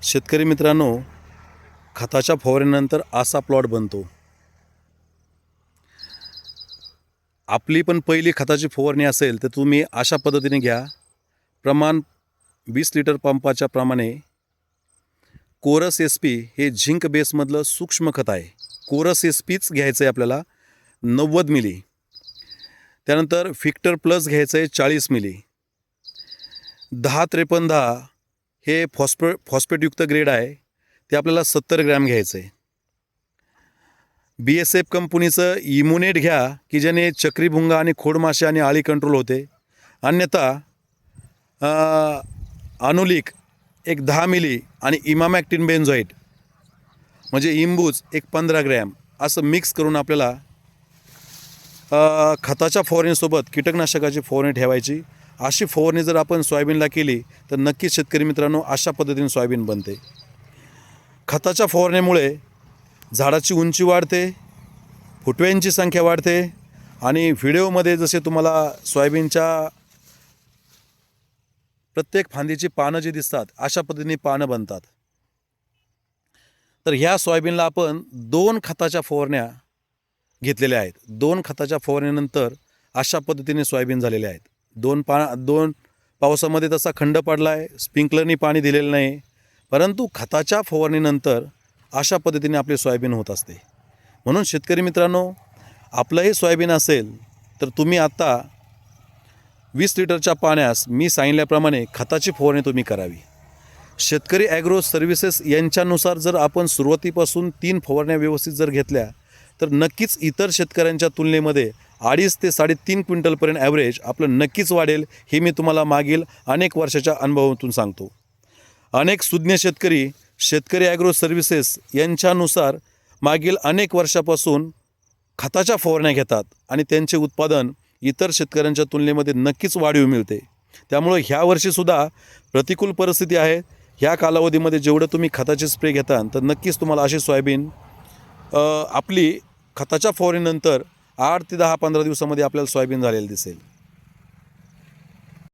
शेतकरी मित्रांनो, खताच्या फवारणीनंतर असा प्लॉट बनतो. आपली पण पहिली खताची फवारणी असेल तर तुम्ही अशा पद्धतीने घ्या. प्रमाण 20 लिटर पंपाच्या प्रमाणे कोरस SP हे झिंक बेसमधलं सूक्ष्म खत आहे. कोरस SPच घ्यायचं आहे आपल्याला 90 मिली. त्यानंतर फिक्टर प्लस घ्यायचं आहे 40 मिली. 10-53-10 हे फॉस्फेटयुक्त ग्रेड आहे, ते आपल्याला 70 ग्रॅम घ्यायचं आहे. BSF कंपनीचं इम्युनेट घ्या की ज्याने चक्रीभुंगा आणि खोडमाशी आणि आळी कंट्रोल होते. अन्यथा अनुलिक एक 10 मिली आणि इमामॅक्टिन बेन्झोएट म्हणजे इम्बूज एक 15 ग्रॅम असं मिक्स करून आपल्याला खताच्या फवारणीसोबत कीटकनाशकाची फवारणी ठेवायची. अशी फवारणी जर आपण सोयाबीनला केली तर नक्कीच शेतकरी मित्रांनो अशा पद्धतीने सोयाबीन बनते. खताच्या फवारणीमुळे झाडाची उंची वाढते, फुटव्यांची संख्या वाढते आणि व्हिडिओमध्ये जसे तुम्हाला सोयाबीनच्या प्रत्येक फांदीची पानं जी दिसतात अशा पद्धतीने पानं बनतात. तर ह्या सोयाबीनला आपण 2 खताच्या फवारण्या घेतलेल्या आहेत. 2 खताच्या फवारणीनंतर अशा पद्धतीने सोयाबीन झालेले आहेत. 2 पावसामध्ये तसा खंड पडला आहे, स्प्रिंकलरनी पाणी दिलेलं नाही, परंतु खताच्या फवारणीनंतर अशा पद्धतीने आपले सोयाबीन होत असते. म्हणून शेतकरी मित्रांनो, आपलंही सोयाबीन असेल तर तुम्ही आत्ता 20 लिटरच्या पाण्यास मी सांगितल्याप्रमाणे खताची फवारणी तुम्ही करावी. शेतकरी ॲग्रो सर्व्हिसेस यांच्यानुसार जर आपण सुरुवातीपासून 3 फवारण्या व्यवस्थित जर घेतल्या तर नक्कीच इतर शेतकऱ्यांच्या तुलनेमध्ये 2.5 ते 3.5 क्विंटलपर्यंत ॲव्हरेज आपलं नक्कीच वाढेल. हे मी तुम्हाला मागील अनेक वर्षाच्या अनुभवातून सांगतो. अनेक सुज्ञ शेतकरी ॲग्रो सर्व्हिसेस यांच्यानुसार मागील अनेक वर्षापासून खताच्या फवारण्या घेतात आणि त्यांचे उत्पादन इतर शेतकऱ्यांच्या तुलनेमध्ये नक्कीच वाढीव मिळते. त्यामुळे ह्या वर्षीसुद्धा प्रतिकूल परिस्थिती आहे. ह्या कालावधीमध्ये जेवढं तुम्ही खताचे स्प्रे घेता तर नक्कीच तुम्हाला अशी सोयाबीन आपली खताच्या फवारणीनंतर 8 ते 10-15 दिवसामध्ये आपल्याला सोयाबीन झालेली दिसेल.